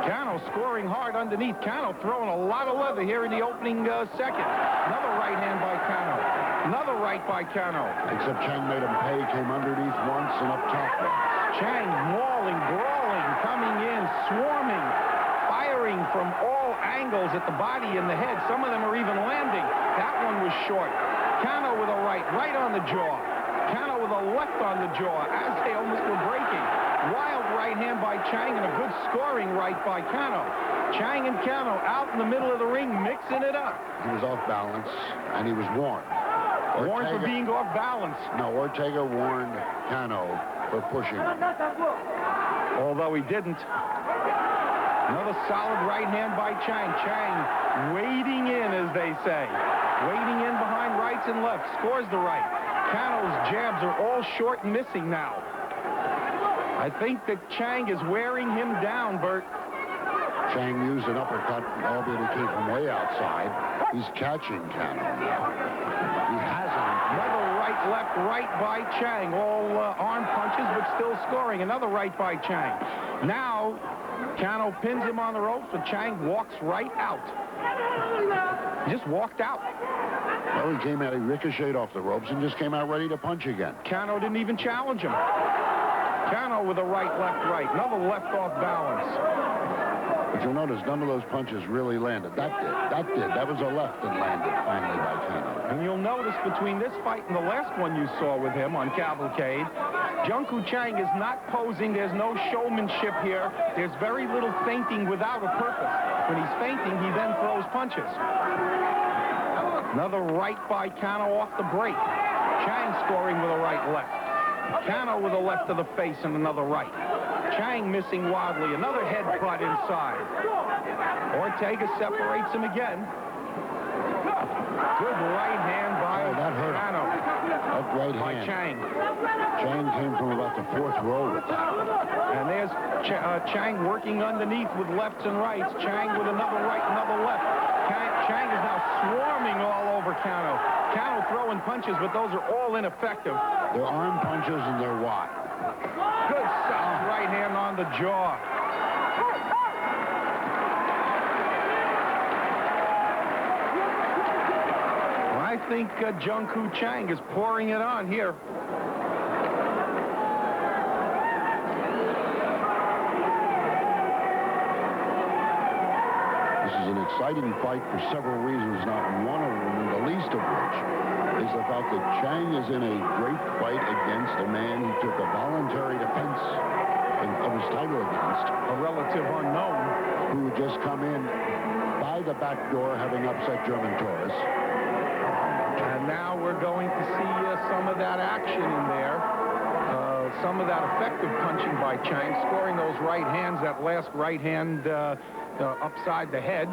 Cano scoring hard underneath. Cano throwing a lot of leather here in the opening second. Another right hand by Cano. Another right by Cano. Except Chang made him pay, came underneath once and up top once. Chang mauling, brawling, coming in, swarming, firing from all angles at the body and the head. Some of them are even landing. That one was short. Cano with a right on the jaw. Cano with a left on the jaw as they almost were breaking. Wild right hand by Chang and a good scoring right by Cano. Chang and Cano out in the middle of the ring mixing it up. He was off balance and he was warned. Warned for being off balance. No, Ortega warned Cano for pushing. Although he didn't. Another solid right hand by Chang. Chang wading in, as they say. Wading in behind rights and lefts. Scores the right. Cano's jabs are all short and missing now. I think that Chang is wearing him down, Bert. Chang used an uppercut, albeit it came from way outside. He's catching Cano. He has him. Another right, left, right by Chang. All arm punches, but still scoring. Another right by Chang. Now, Cano pins him on the ropes, but Chang walks right out. He just walked out. Well, he came out, he ricocheted off the ropes and just came out ready to punch again. Cano didn't even challenge him. Cano with a right, left, right. Another left off balance. But you'll notice none of those punches really landed. That did. That was a left that landed finally by Cano. And you'll notice between this fight and the last one you saw with him on Cavalcade, Jung Chang is not posing. There's no showmanship here. There's very little feinting without a purpose. When he's feinting, he then throws punches. Another right by Cano off the break. Chang scoring with a right left. Cano with a left to the face and another right. Chang missing wildly. Another headbutt inside. Ortega separates him again. Good right hand by Cano. That right hand. By Chang. Chang came from about the fourth row with that. And there's Chang working underneath with lefts and rights. Chang with another right, another left. Chang is now swarming all over Cano. Cano throwing punches, but those are all ineffective. They're arm punches and they're wide. Good solid right hand on the jaw. I think Jung Chang is pouring it on here. This is an exciting fight for several reasons, not one of them, the least of which is the fact that Chang is in a great fight against a man he took a voluntary defense of his title against. A relative unknown. Who had just come in by the back door, having upset German tourists. And now we're going to see some of that action in there. Some of that effective punching by Chang, scoring those right hands, that last right hand upside the head,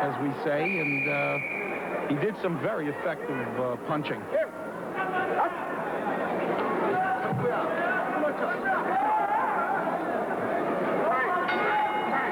as we say, and he did some very effective punching.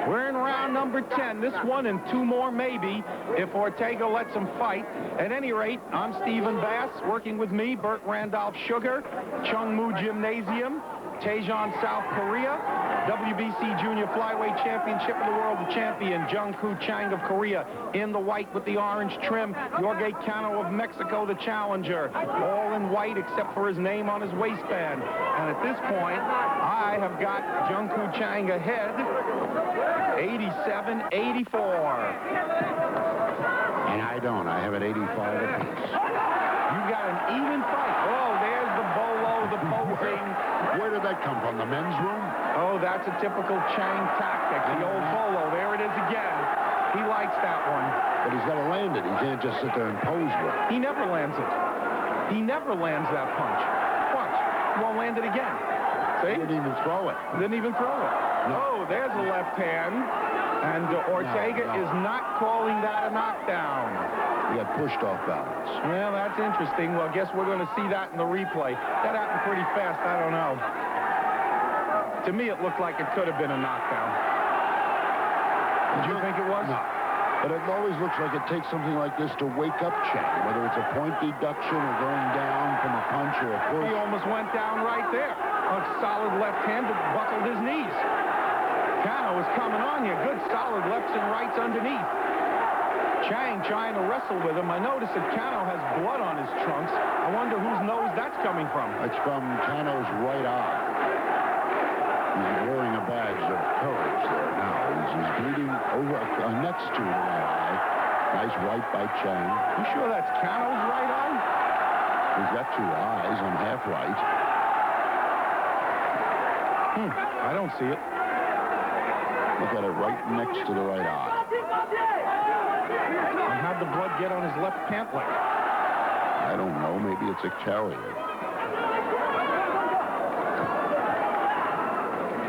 We're in round number 10. This one and two more maybe if Ortega lets him fight. At any rate, I'm Stephen Bass, working with me, Burt Randolph Sugar, Chungmu Gymnasium, Daejeon, South Korea, WBC Junior Flyweight Championship of the World Champion, Jung Chang of Korea, in the white with the orange trim, Jorge Cano of Mexico, the challenger, all in white except for his name on his waistband. And at this point, I have got Jung Chang ahead, 87-84. And I don't. I have it 85 apiece. You got an even fight. Oh, there's the bolo, the posing. Where did that come from? The men's room? Oh, that's a typical Chang tactic. The old bolo. There it is again. He likes that one. But he's got to land it. He can't just sit there and pose with it. He never lands it. He never lands that punch. Watch. He won't land it again. See? He didn't even throw it. Didn't even throw it. No. Oh, there's the left hand. And Ortega is not calling that a knockdown. He got pushed off balance. Well, that's interesting. Well, I guess we're going to see that in the replay. That happened pretty fast. I don't know. To me, it looked like it could have been a knockdown. Did you think it was? No. But it always looks like it takes something like this to wake up Chang, whether it's a point deduction or going down from a punch or a push. He almost went down right there. A solid left hand that buckled his knees. Cano is coming on here. Good solid lefts and rights underneath. Chang trying to wrestle with him. I notice that Cano has blood on his trunks. I wonder whose nose that's coming from. It's from Cano's right eye. He's wearing a badge of courage there now. He's bleeding over next to the right eye. Nice right by Chang. You sure that's Cano's right eye? He's got two eyes on half right. I don't see it. Look at it right next to the right eye. And how'd the blood get on his left pant leg? I don't know. Maybe it's a carrier.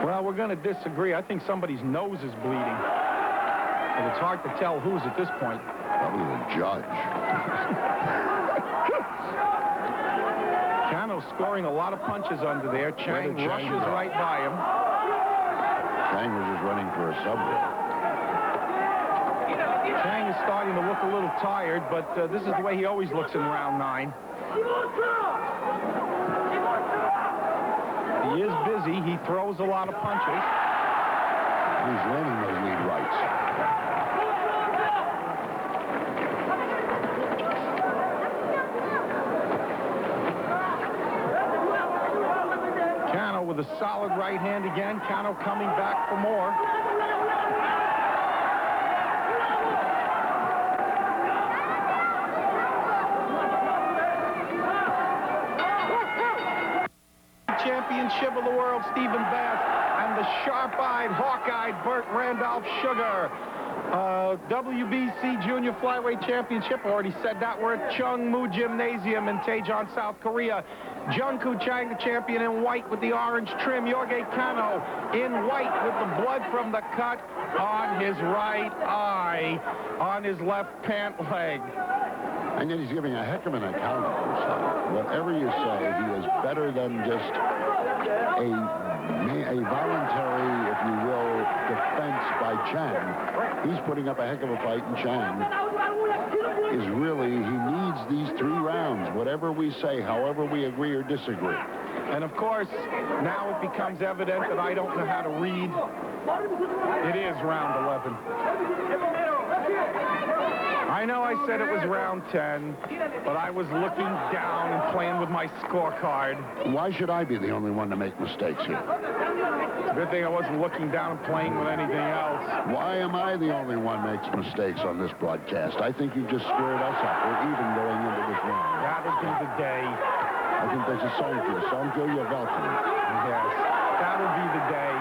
Well, we're going to disagree. I think somebody's nose is bleeding. And it's hard to tell whose at this point. Probably the judge. Cano scoring a lot of punches under there. Chang rushes right by him. Chang was just running for a subway. Chang is starting to look a little tired, but this is the way he always looks in round 9. He is busy. He throws a lot of punches. He's landing those lead rights. Cano with a solid right hand again. Cano coming back for more. Championship of the world, Stephen Bass, and the sharp-eyed, hawk-eyed Burt Randolph Sugar. WBC Junior Flyweight Championship, already said that. We're at Chungmu Gymnasium in Daejeon, South Korea. Chang, the champion, in white with the orange trim. Jorge Cano in white with the blood from the cut on his right eye, on his left pant leg. And yet he's giving a heck of an account of himself. Whatever you say, he is better than just a voluntary, if you will, defense by Chang. He's putting up a heck of a fight, and Chang is really, he needs these 3 rounds. Whatever we say, however we agree or disagree. And of course, now it becomes evident that I don't know how to read. It is round 11. I know I said it was round 10, but I was looking down and playing with my scorecard. Why should I be the only one to make mistakes here? It's a good thing I wasn't looking down and playing with anything else. Why am I the only one makes mistakes on this broadcast? I think you just squared us up. We're even going into this round. That'll be the day. I think there's a song for you. You're welcome. Yes, that'll be the day.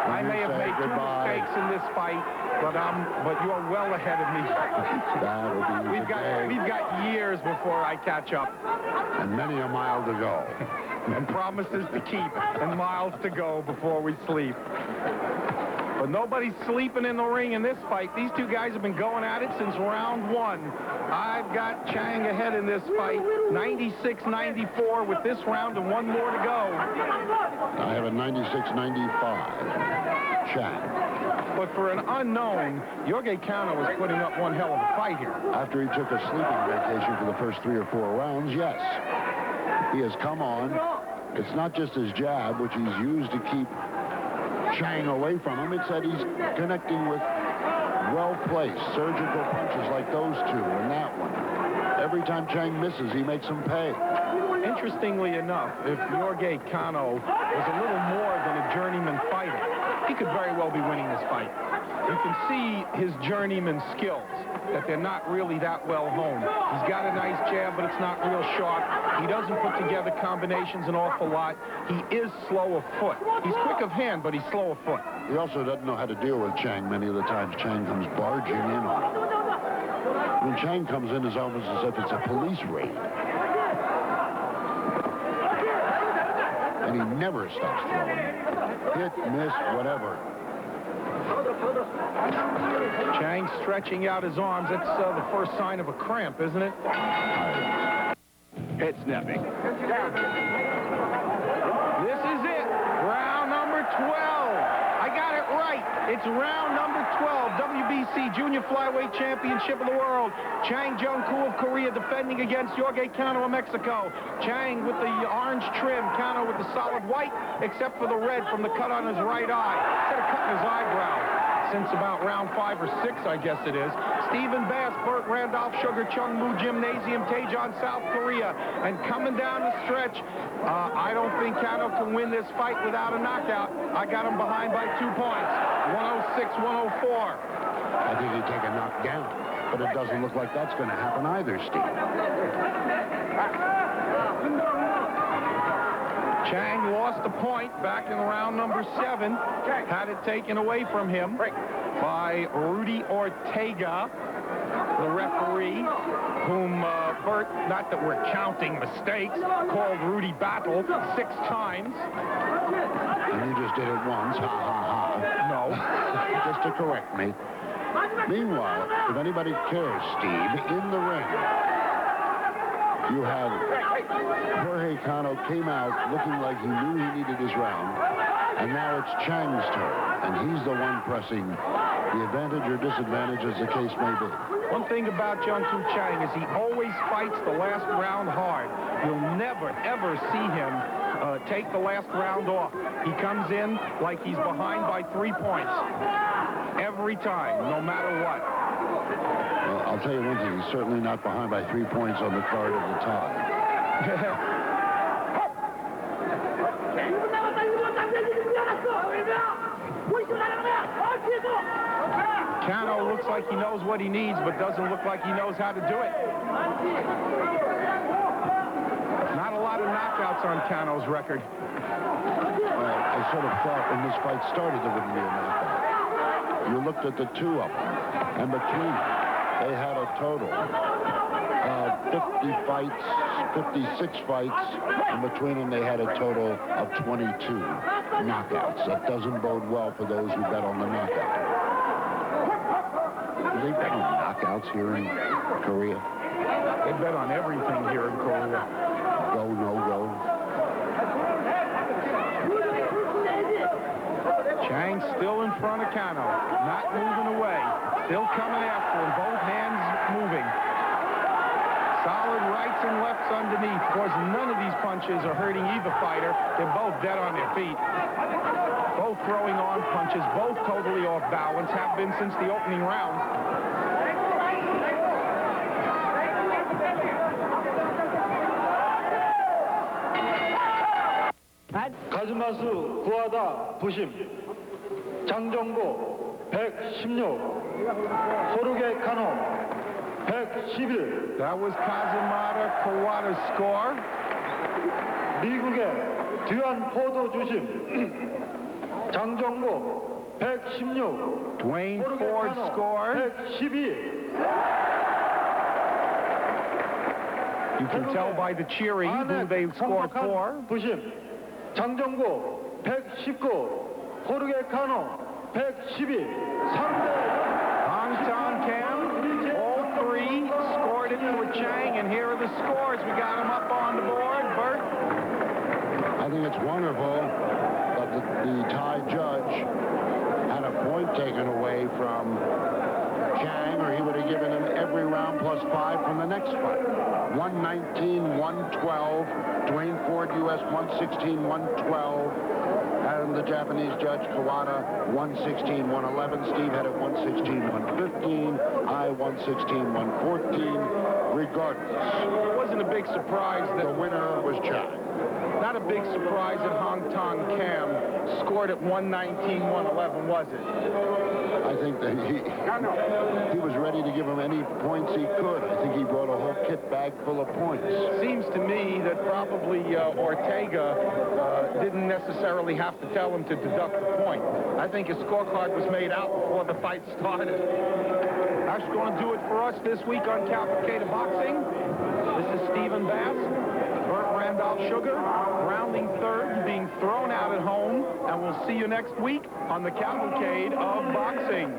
I may have made 2 mistakes in this fight, but you're well ahead of me. That'll be the day. We've got years before I catch up. And many a mile to go. And promises to keep, and miles to go before we sleep. But nobody's sleeping in the ring in this fight. These 2 guys have been going at it since round 1. I've got Chang ahead in this fight, 96-94 with this round and 1 more to go. I have a 96-95. Chang. But for an unknown, Jorge Cano is putting up one hell of a fight here. After he took a sleeping vacation for the first 3 or 4 rounds, yes. He has come on. It's not just his jab, which he's used to keep Chang away from him. It's that he's connecting with well-placed surgical punches like those 2 and that one. Every time Chang misses, he makes him pay. Interestingly enough, if Jorge Cano was a little more than a journeyman fighter, he could very well be winning this fight. You can see his journeyman skills, that they're not really that well honed. He's got a nice jab, but it's not real sharp. He doesn't put together combinations an awful lot. He is slow of foot. He's quick of hand, but he's slow of foot. He also doesn't know how to deal with Chang many of the times. Chang comes barging in on him. When Chang comes in, it's almost as if it's a police raid. And he never stops throwing. Hit, miss, whatever. Chang stretching out his arms. That's the first sign of a cramp, isn't it? Head snapping. This is it. Round number 12. I got it right. It's round number 12. WBC Junior Flyweight Championship of the World. Chang Jung-koo of Korea defending against Jorge Cano of Mexico. Chang with the orange trim. Cano with the solid white, except for the red from the cut on his right eye. Instead of cutting his eyebrow. since about round 5 or 6, I guess it is. Stephen Bass, Burt Randolph Sugar, Chungmu Gymnasium, Daejeon, South Korea. And coming down the stretch, I don't think Cano can win this fight without a knockout. I got him behind by 2 points, 106-104. I think he'd take a knockdown, but it doesn't look like that's going to happen either, Steve. Chang lost a point back in round number 7. Had it taken away from him by Rudy Ortega, the referee, whom Burt, not that we're counting mistakes, called Rudy Battle 6 times. And you just did it once, ha, ha, ha. No. Just to correct me. Meanwhile, if anybody cares, Steve, in the ring, you have Jorge Cano came out looking like he knew he needed his round, and now it's Chang's turn, and he's the one pressing the advantage or disadvantage as the case may be. One thing about Jung Chang is he always fights the last round hard. You'll never, ever see him take the last round off. He comes in like he's behind by 3 points. Every time, no matter what. Well, I'll tell you one thing. He's certainly not behind by 3 points on the card of the tie. Cano looks like he knows what he needs, but doesn't look like he knows how to do it. Not a lot of knockouts on Cano's record. I sort of thought when this fight started there wouldn't be a knockout. You looked at the two of them, and between them, they had a total of 50 fights, 56 fights, and between them they had a total of 22 knockouts. That doesn't bode well for those who bet on the knockout. Do they bet on knockouts here in Korea? They bet on everything here in Korea. Go, no go. Chang still in front of Cano, not moving away, still coming after him, both hands moving. Solid rights and lefts underneath. Of course, none of these punches are hurting either fighter. They're both dead on their feet. Both throwing on punches, both totally off balance, have been since the opening round. 가즈마수 구하다 부심 장정보 116 소르게 카노 111. That was Kazumata Kawada's score. 미국의 듀안 포도 주심 장정보 116 Dwayne 소르게 Ford's 카노 score. 112. You can tell by the cheering who they scored for. 부심 장정보 119 소르게 카노 112. 3대 Hong Tong Cam, all three scored it for Chang, and here are the scores. We got them up on the board. Burt? I think it's wonderful that the tie judge had a point taken away from Chang, or he would have given him every round plus 5 from the next fight. 119, 112. Dwayne Ford, U.S. 116, 112. And the Japanese judge, Kawada, 116, 111. Steve had it 116, 115. I, 116, 114. Regardless, It wasn't a big surprise that the winner was Chang. Not a big surprise that Hong Tong Cam scored at 119, 111, was it? I think that he was ready to give him any points he could. I think he brought a whole kit bag full of points. Seems to me that probably Ortega didn't necessarily have to tell him to deduct the point. I think his scorecard was made out before the fight started. That's going to do it for us this week on Cavalcade Boxing. This is Stephen Bass, Burt Randolph Sugar, rounding third, being thrown out at home, and we'll see you next week on the Cavalcade of Boxing.